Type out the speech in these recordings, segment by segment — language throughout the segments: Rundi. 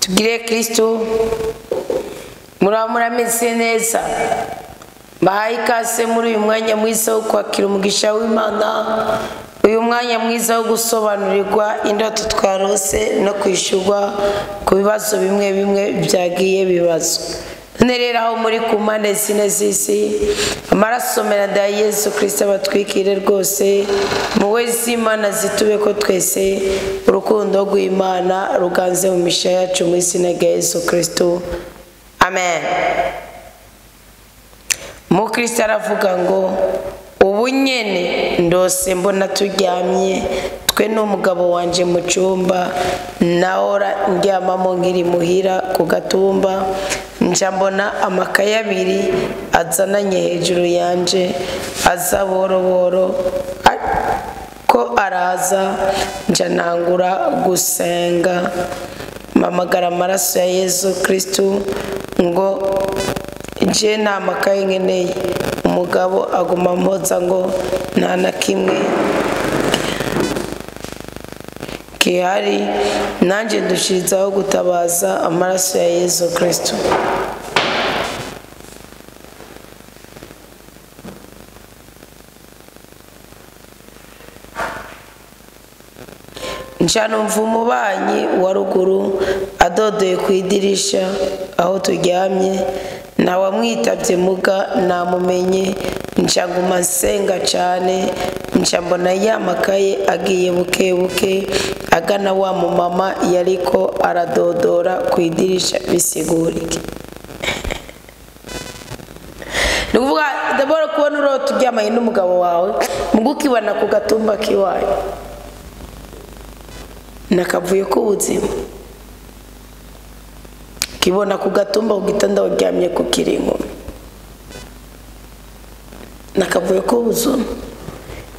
Tugire Kristo murameze neza bahaye ikaze muri uyu mwanya mwiza wo kwakira umugisha w'Imana, uyu mwanya mwiza wo gusobanurirwa indoto twarose no kwishurwa ku bibazo bimwe bimwe byagiye bibazwa. Nereraho muri kumane zine z'isi, amaraso meranda ya Yesu Kristo abatwikire rwose muwe z'Imana zitube ko twese urukundo rw'Imana ruganze mu misha yacu mu izina rya Yesu Kristo. Amen. Mu Kristo aravuga ngo ubu nyene ndose mbona turyamye twe n'umugabo wanje mu cyumba naora ndyamamo nkiri muhira ku gatumba, nja mbona amakaye abiri azananye hejuru yanje aza boroboro ko araza, nja nangura gusenga mpamagara amaraso ya Yesu Kristo ngo je nta makaye nkeneye. Umugabo aguma mpoza ngo nta na kimwe kihari, nanjye ndushizaho gutabaza amaraso ya Yesu Kristo. Numva umubanyi wa ruguru adodeye ku idirisha aho turyamye, nawe amwitabye muga namumenye, nguma nsenga cyane, mbona ya makaye agiye buke buke agana wa mumama yariko aradodora ku idirisha. Bisigurike nuvuga ndabora kubona urota uryamanye n'umugabo wawe mugukibana ku gatumba kiwaye nakavuye ko ubuzima kibona ku gatumba ugitanda waryamye ku kiringo nakavuye ko ubuzima.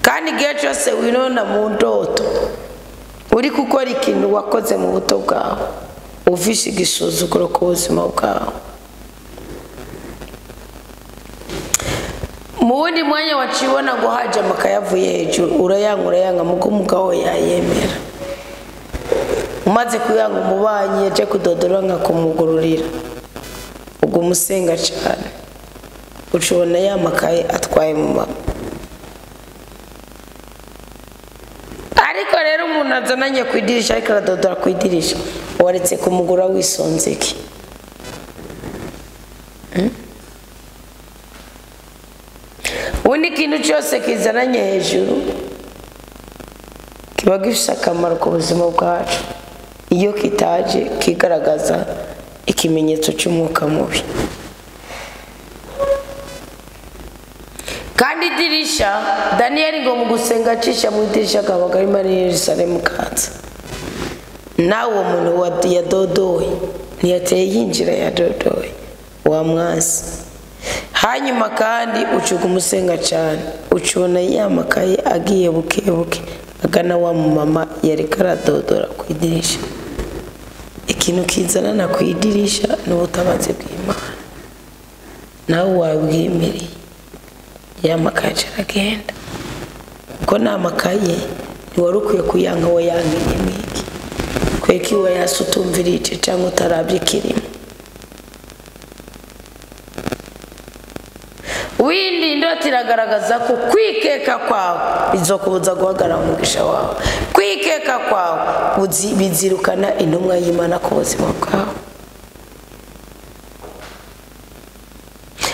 Kandi igihe cyose winona mu ndoto uri gukora ikintu wakoze mu buto bwawe ufishe igisuzuguro ku buzima bwawe. Mu wundi mwanya wacibona ngo haje amakaye avuye hejuru urayanga mugo umugabo yayemera, umaze kuyanga umubanyi yaje kudodora nka kumugururira ubwo musenga cyane ucubona ya makaye atwaye mu mama. Ariko rero umuntu azananye ku idirisha ariko aradodora ku idirisha waretse kumugura wisonzeke. Ubundi ikintu cyose kizananye hejuru kiba gifite akamaro ku buzima bwacu iyo kitaje kigaragaza ikimenyetso cy'umwuka mubi. Kandi idirisha Daniel ngo mu gusenga acisha mu idirisha akabaga ari muri Yerusalemu kanza, nawe umuntu yadodoye ntiyateye yinjira yadodoye wa mwasi. Hanyuma kandi ucuga umusenga cyane ucubona ya makaye agiye buke buke agana wa mama yari karadodora ku idirisha. Ikintu kizanana ku idirisha n'ubutabazi bw'Imana, nawe wabwimereye ya makaye aragenda kuko nta makaye ntiwari ukwiye kuyanga we yangenye mwiki kweka iwe yasutumvira ice cyangwa utarabye kirimo. Windi indoto iragaragaza ko kwikeka kwawe bizokubuza guhagarara mu mugisha wawe. Kwikeka kwawe bizirukana intumwa y'Imana ku buzima bwawe.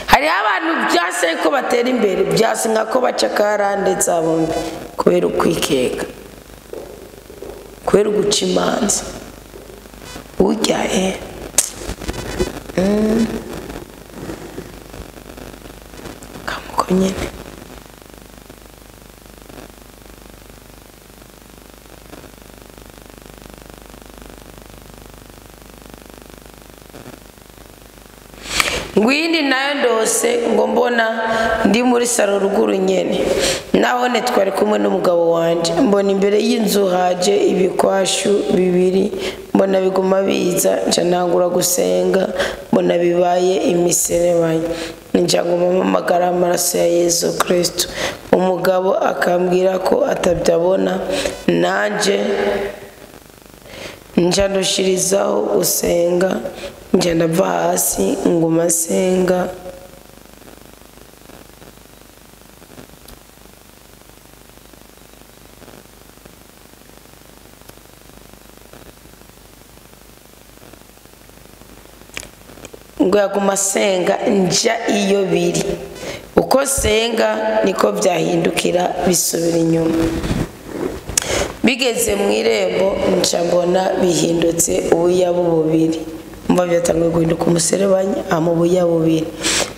Hari abantu byase ko batera imbere byase nkako baca karande zabombi kubera ukwikeka, kubera guca imanza urya kamuko nyene. Ngwindi nayo ndose ngo mbona ndi muri saro ruguru nyene, nahone twari kumwe n'umugabo wanje, mbona imbere y'inzu haje ibikwashu bibiri, mbona biguma biza, nca nangura gusenga mbona bibaye imiserebanya, nja ngumamagara amaraso ya Yesu Kristo. Umugabo akambwira ko atabyabona, nanje nja ndushirizaho usenga nja ndava hasi nguma senga ngo yaguma senga nja iyo biri uko senga niko byahindukira bisubira inyuma bigeze mu irembo nca mbona bihindutse ubuyabu bubiri mba byatangiye guhinduka umuserebanya amubuya bubiri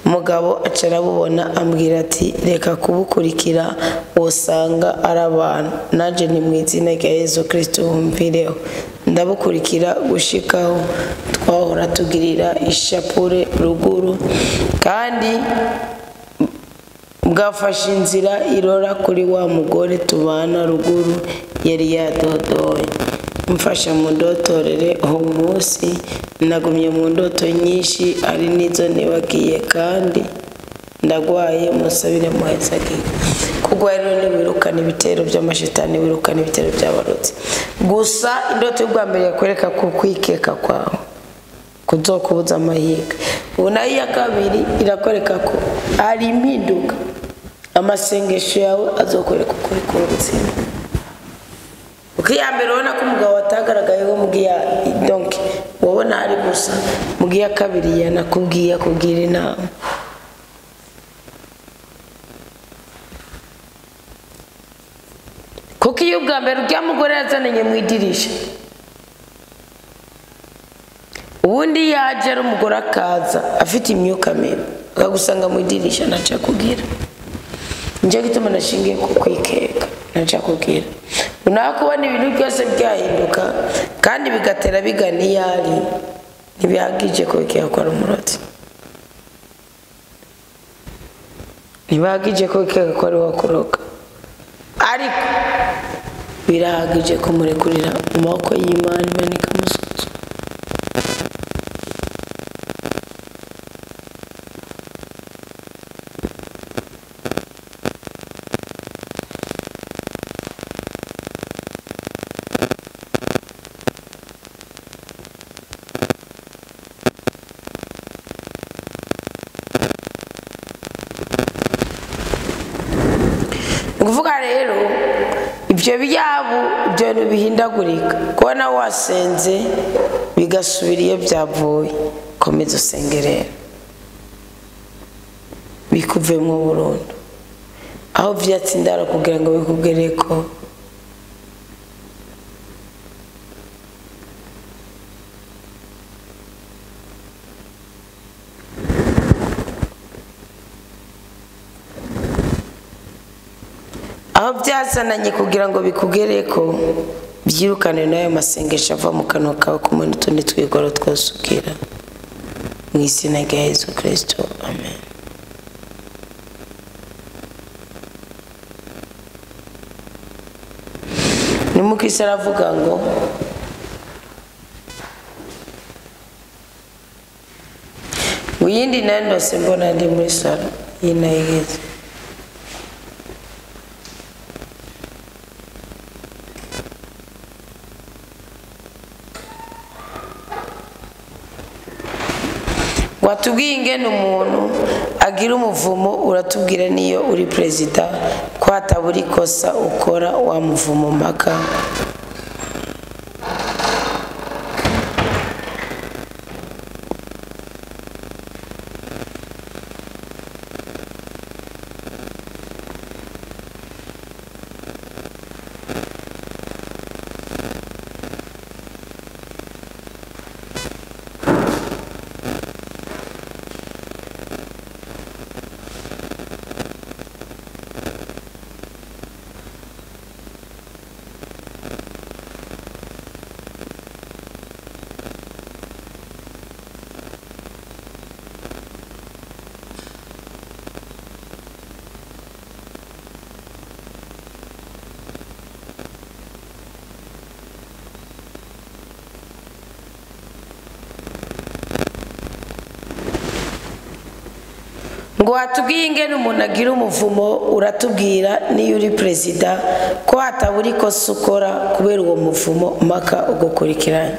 umugabo acara bubona ambwira ati reka kubukurikira usanga ari abantu naje ni mu izina rya Yesu Kristo umvireho ndabukurikira gushikaho twahora tugirira ishapure ruguru kandi bwafashe inzira irora kuri wa mugore tubana ruguru yari yadodoye mfasha mu ndotorere aho munsi nagumye mu ndoto nyinshi ari nizo nibagiye kandi ndagwaye musabire muhezagi kugwa rero nibirukana ibitero by'amashitani wirukana ibitero by'abarotsi gusa indoto y'ubwa mbere yakwereka ko kwikeka kwawe kuzokubuza amahiga ubona iya kabiri irakwereka ko ari impinduka amasengesho yawe azokwereka ukuri k'ubuzima ukiyambere ubona ko umugabo watagaragayeho mugiya donc wabona ari gusa mugiya kabiri yanakubwiye kugira inama kuko iyo ubwa mbere urya mugore yazananye mu idirisha ubundi yaje ari umugore akaza afite imyuka mibi akagusanga mu idirisha ntaca kugira nje gituma nashingiye ku kwikeka ntaca kugira unaka kubona ibintu byose byahinduka kandi bigatera bigana iyari ntibihagije ko bikeka ko ari umurotsi ntibihagije ko bikeka ko ari wakuroga ariko birahagije kumurekurira mu maboko y'Imana Imana ikamusubiza nguvuga rero ibyo byabu ibyo bihindagurika kubona wasenze bigasubira iyo byavuye komeza usengerera bikuvemo burundu aho byatsindara kugira ngo bikugereko aho byazananye kugira ngo bikugereko byirukane nayo masengesho ava mu kanwa kawe kumwe n'utundi twigoro twose ugira mu izina rya Yesu Kristo amen. Nimukisi aravuga ngo uyindi nayo ndose mbona ndi muri salo yinayigeze watubwiye ingene umuntu agira umuvumo uratubwira niyo uri president ko hataburi kosa ukora wa muvumo maka ngo atubwiye ingene umuntu agira umuvumo uratubwira niyo uri president ko hataburi ko sukora kubera uwo muvumo maka ugukurikiranye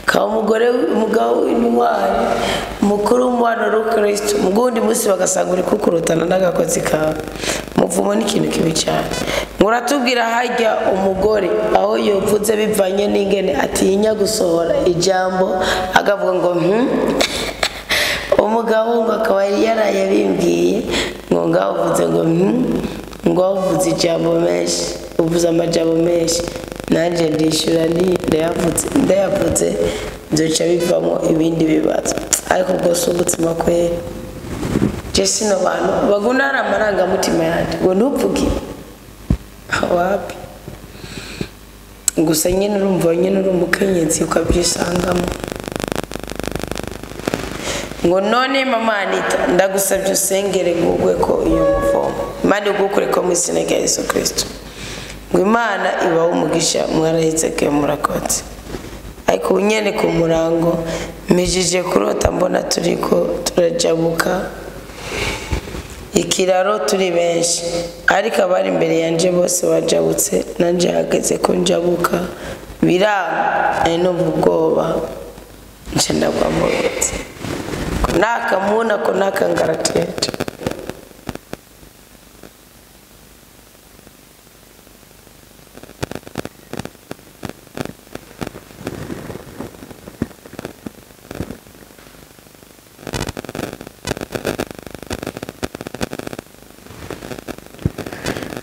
ka umugabo w'intwari mukuru w'umwana w'Ukristo mugundi musi bagasanga uri kukurutana n'agakozi kawe muvumo ni ikintu kibi cyane muratubwira hajya umugore aho yovuze bivanye n'ingene atinya gusohora ijambo agavuga ngo umugabo ngo akaba yaraye bimbwiye ngo ngaho uvuze ngo uvuze ijambo menshi uvuze amajambo menshi nanje ndishura ni ndayavuze nzoca bivamo ibindi bibazo ariko bwose ubutsima kwe Jesse no bantu bagunara amaranga mutima yandi ngo ntupfuge wapi gusa nyine urumva nyine uri umukenyezi ukabyisangamo ngo none mama Anita ndagusabye usengere ngugwe ko iyo muvomo Imana igukure ko mu izina rya Yesu Kristo ngo Imana ibaho umugisha mwaraheze ke murakotse ariko unyene ku murango mijije kurota mbona turiko turajabuka ikiraro turi benshi ariko abari imbere yanje bose bajabutse nanje hageze ko njabuka biranga no ubwoba nje ndagwa mu ruzi nakamuna ko nakangaratete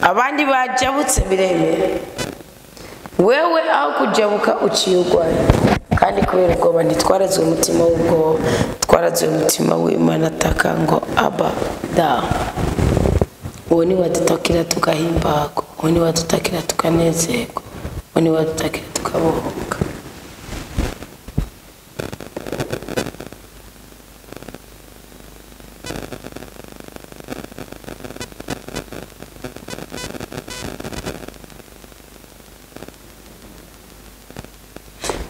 abandi bajabutse biremera wewe aho kujabuka uciyugwaye kandi kubera ubwoba ntitwarazwe umutima w'ubwoba twarazwe umutima w'Imana ataka ngo aba da uwo ni wadutakira tugahimbagwa uwo ni wadutakira tukanezerwa uwo ni wadutakira tukabohoka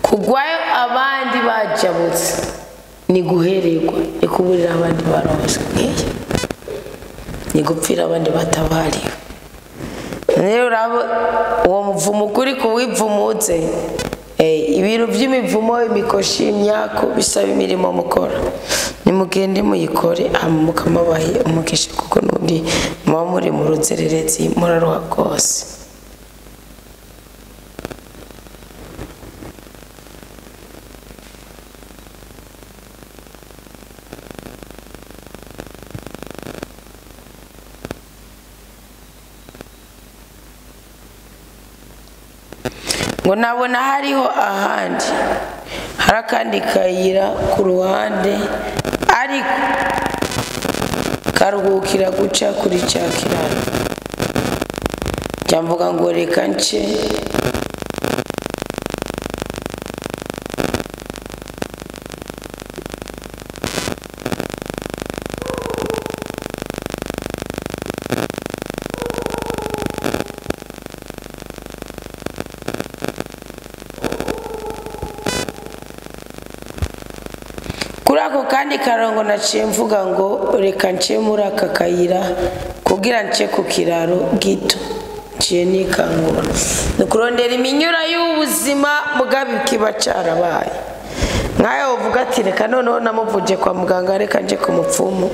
kugwayo abandi bajabutse ni guhererwa ni kuburira abandi barose ni gupfira abandi batabariwe rero rabo uwo muvumo kuri kuwivumutse ibintu by'imivumo imikoshi imyako bisaba imirimo mukora nimugende muyikore mukamabaye umukesha kuko nundi muba muri mu ruzererezi muraruha rwose ngo nabona hariho ahandi harakandi kayira ku ruhande ariko karuhukira guca kuri cya kiraro cyamvuga ngo reka nce kurako kandi karongo naciye mvuga ngo reka nce muri aka kayira kugira nce ku kiraro gito nciye nikangura nukurondera iminyura y'ubuzima mugabe kiba carabaye nkayo uvuga ati reka noneho namuvuje kwa muganga reka nje ku mupfumu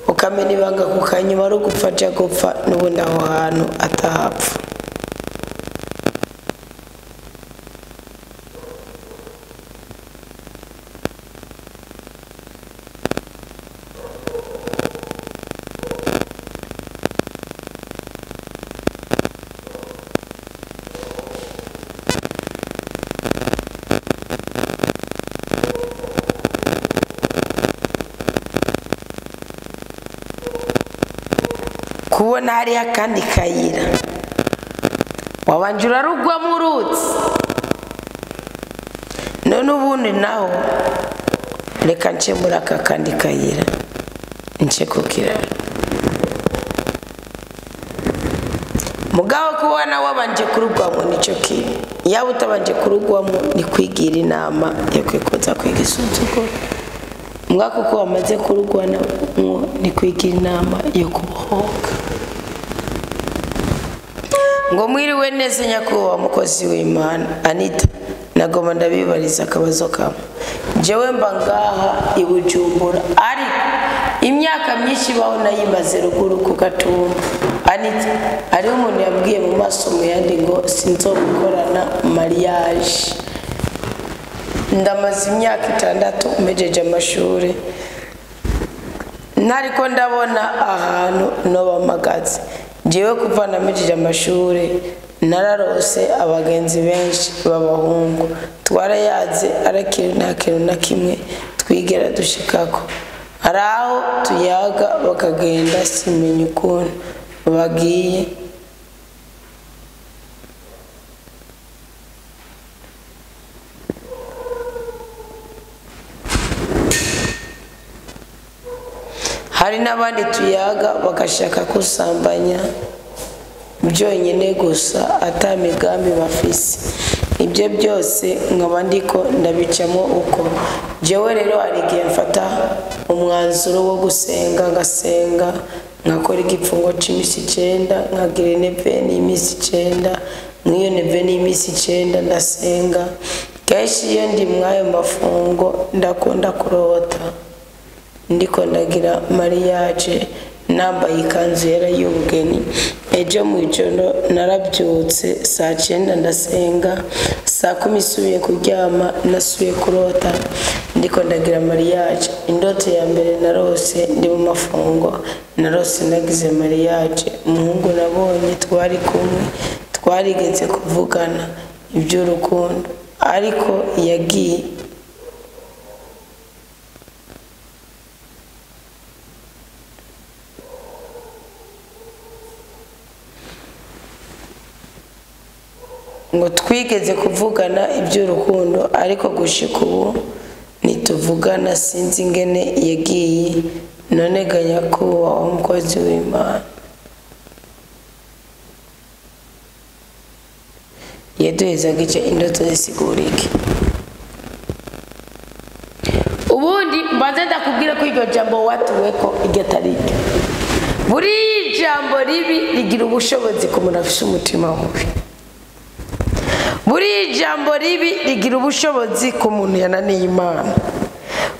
ukamena ibanga kukanyuma ari gupfa aja gupfa n'ubundi aho hantu atahapfa kubona hari akandi kayira wabanje urarugwa mu ruzi none ubundi naho reka nce muri aka kandi kayira nce ku kiraro mugabo kubona wabanje kurugwamo nicyo kintu yaba utabanje kurugwamo ni kwigira inama yo kwikoza kwiga isuzuguro mwako ko wamaze kurugwana ni kwigira inama yo kubohoka. Ngo mwiriwe neza nyakubahwa mukozi w'Imana. Anita, nagoma ndabibariza akabazo kamwe. Jewe mba ngaha i Bujumbura ariko imyaka myinshi baho nayimaze ruguru ku Gatumba. Anita, ari umuntu yabwiye mu maso mu yandi ngo sinzogukorana mariage. Ndamaze imyaka 6 mejeje amashuri, nariko ndabona ahantu no bamagaze. Jewe kuva namejeje amashuri nararose abagenzi benshi b'abahungu, twarayaze arakintu nta kintu na kimwe twigera dushikako. Araho tuyaga bakagenda simenya ukuntu bagiye. Hari n'abandi tuyaga bagashaka kusambanya byonyine gusa atamigambi bafise. Ibyo byose nkaba ndiko ndabicamo uko. Jewe rero hari igihe mfata umwanzuro wo gusenga, ngasenga nkakora igipfungo c'imisi 9, nkagira neve n'imisi 9, nk'iyo neve n'imisi 9 ndasenga. Kenshi iyo ndi mwayo mafungo ndakunda kurota ndiko ndagira mariage nambaye ikanzu yera y'ubugeni. Ejo mu ijoro narabyutse saa 9 ndasenga, saa 10 isubiye kuryama nasubiye kurota ndiko ndagira mariage. Indoto ya mbere narose ndi mu mafungo, narose nagize mariage. Umuhungu nabonye twari kumwe, twarigeze kuvugana iby'urukundo ariko yagiye. Ngo twigeze kuvugana iby'urukundo ariko gushika ubu nituvugana, sinzi ingene yagiye. None ganya ko wa mukozi w'Imana yeduheza gice indoto zisigurike. Ubundi mbanze ndakubwira ko iryo jambo watuweko iryo tarike. Buri jambo ribi rigira ubushobozi ku muntu afite umutima mubi. Buri jambo ribi rigira ubushobozi ku muntu yananiye Imana.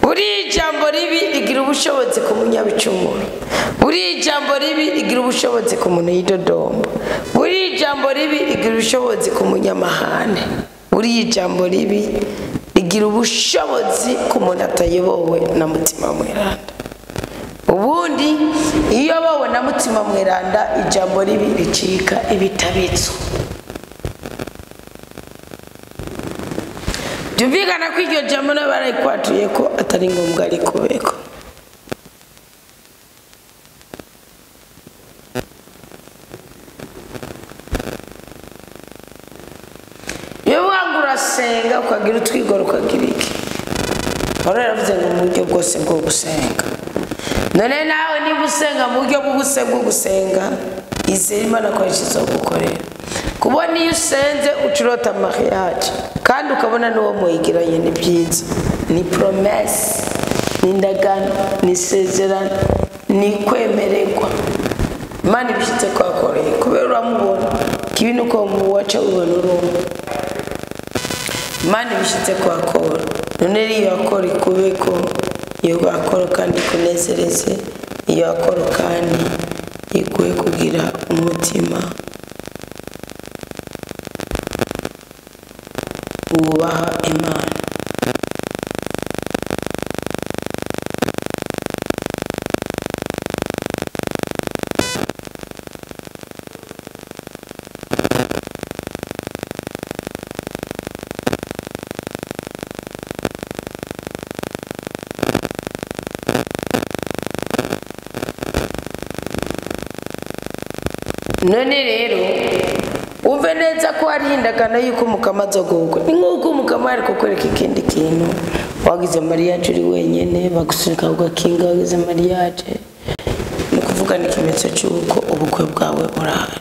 Buri jambo ribi rigira ubushobozi ku munyabicumuro. Buri jambo ribi rigira ubushobozi ku muntu yidodomba. Buri jambo ribi rigira ubushobozi ku munyamahane. Buri jambo ribi rigira ubushobozi ku muntu atayobowe na mutima mweranda. Ubundi iyo bawe na mutima mweranda ijambo ribi ricika ibitabitso. Jumvikana ko iryo jambo n'abarayikwatuye ko atari ngombwa ari kubeko. Iyo wangura senga ukagira utwigoro ukagira iki. Hora yaravuze ngo mu buryo bwose bwo gusenga. None nawe niba usenga mu buryo bwo gusenga, izere Imana ko izogukorera. Kubona iyo usenze ucurota mariage kandi ukabona n'uwo muyigiranye ni byiza. Ni promesse, ni ndagano, ni sezerano, ni kwemererwa. Imana ibishitse kwakoreye kubera uramubona kibintu uko muwaca ubona urumwe. Imana ibishitse kwakora. None iyo akora ikubeko, iyo akora kandi kunezereze, iyo akora kandi iguhe kugira umutima wubaha Imana. None rero uve neza ko ari indagano yuko umukama azogugwa. Ni nk'uko umukama ari kukwereka ikindi kintu. Wagize mariage uri wenyene, bagusunika ugakinga wagize mariage. Ni kuvuga ni ikimenyetso cy'uko ubukwe bwawe burahari.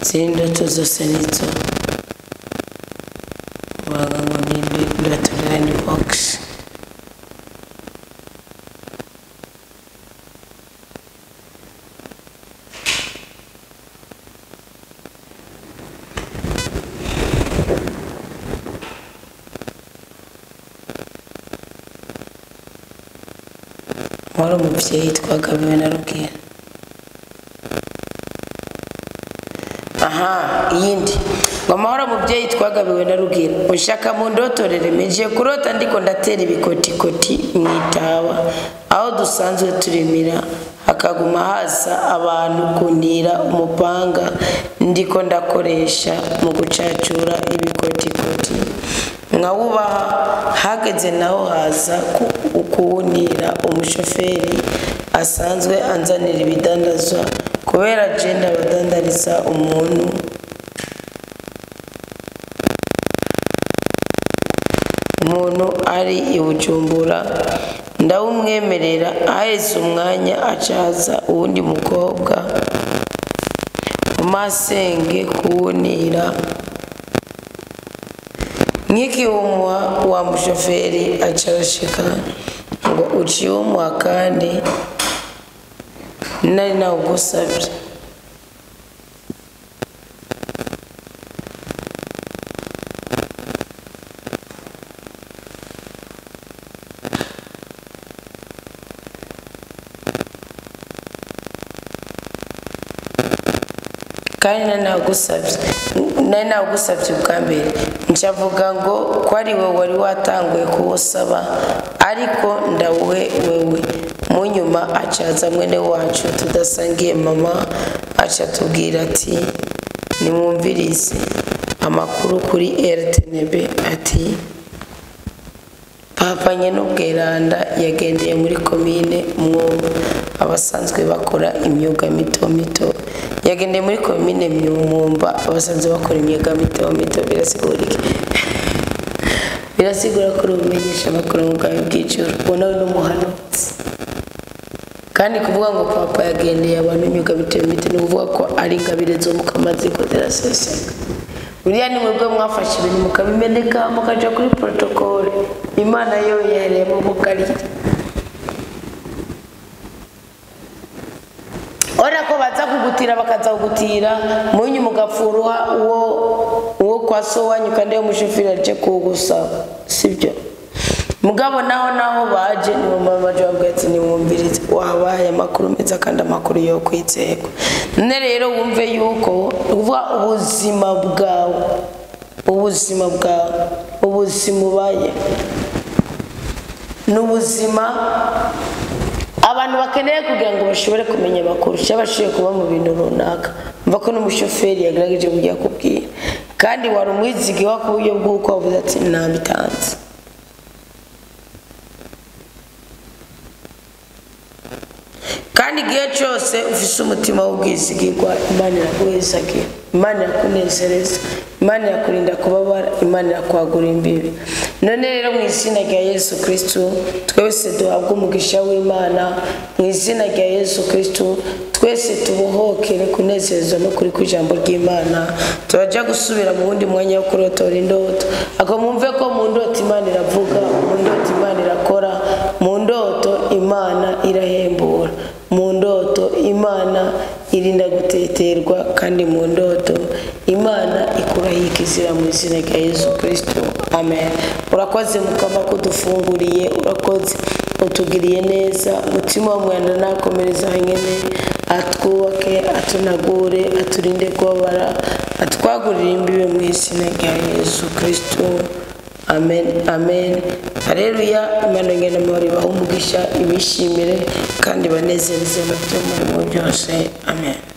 zindoto zose nizo baga ngo ndatorera ni box wari umubyeyi twagabiwe na Rugira. Iyindi ngo amahoro mubyeyi twagabiwe na Rugira, ushaka mu ndotorere meje kurota ndiko ndatera ibikotikoti mwitaba aho dusanzwe turimira, hakaguma haza abantu kundira umupanga ndiko ndakoresha mu gucacura ibikotikoti, nkawubaha hageze naho haza kuwunira umushoferi asanzwe anzanira ibidandazwa kubera jenda badandariza umuntu ari ibujumbura, ndawumwemerera aheze umwanya acaza uwundi mukobwa umasenge kuwunira, nk'ikiwumuha wa mushoferi acarashika ngo uciwumuha kandi nari nawugusabye. kandi nari nawugusabye bwa mbere, ncavuga ngo ko ari wowe wari watanguye kuwusaba ariko ndawuhe wewe. Mu nyuma acaza mwene wacu tudasangiye mama aca tubwira ati nimwumvirize amakuru kuri RTNB ati papa Nyenubweranda yagendeye muri komine Mwumba, abasanzwe bakora imyuga mito mito. Yagendeye muri komine Mwumba abasanzwe bakora imyuga mito mito. Birasigura ko umenyesha amakuru mu bwawe bw'ijuru, ubona we n'umuhanuzi. Kandi kuvuga ngo papa yagendeye abantu imyuga mito mito ni ukuvuga ko ari ingabire zo mukamaziko ziraseseka. Buriya ni mwebwe mwafashe ibintu mukabimeneka mukaja kuri protokole, Imana yo yaremo mukarira. Ora ko baza kugutira bakaza kugutira munyu mugapfuruha uwo kwa so wanyu kandi yo mushoferi aje kugusaba, sibyo? Mugabo naho baje ni mama jabwetse ni mwumvirize wabaye amakuru meza kandi amakuru yo kwizego. None rero wumve yuko uvuga ubuzima bwawe ubuzima ubaye n'ubuzima abantu bakeneye kugira ngo bashobore kumenya amakuru cyabashiye kuba mu bintu runaka. Mva ko n'umushoferi yagerageje kujya kubwira kandi wari umwizigi wa kuburyo bw'uko wavuze ati nabitanze. Kandi igihe cyose ufise umutima w'ubwizigirwa, Imana iraguhezagira, Imana irakunezereza, Imana irakurinda kubabara, Imana irakwagura imbibi. None rero mu izina rya Yesu Kristo twese duhabwa umugisha w'Imana, mu izina rya Yesu Kristo twese tubohokere kunezerezwa no kuri kw'ijambo ry'Imana. Turaja gusubira mu wundi mwanya wo kurotora indoto, ako mwumve ko mu ndoto Imana iravuga, mu ndoto Imana irakora, mu ndoto Imana irahembura, mu ndoto Imana irinda guteterwa, kandi mu ndoto Imana ikuraho ikizira mu izina rya Yesu Kristo. Amen. Urakoze Mukama ko dufunguriye, urakoze utugiriye neza, mutima w'umwana nakomereza nyene, atwubake, atunagure, aturinde kubabara, atwagurire imbibe mu izina rya Yesu Kristo. Amen, amen. Haleluya. Imana ngene muri baho umugisha, ibishimire kandi banezereze mu byo muri byose. Amen.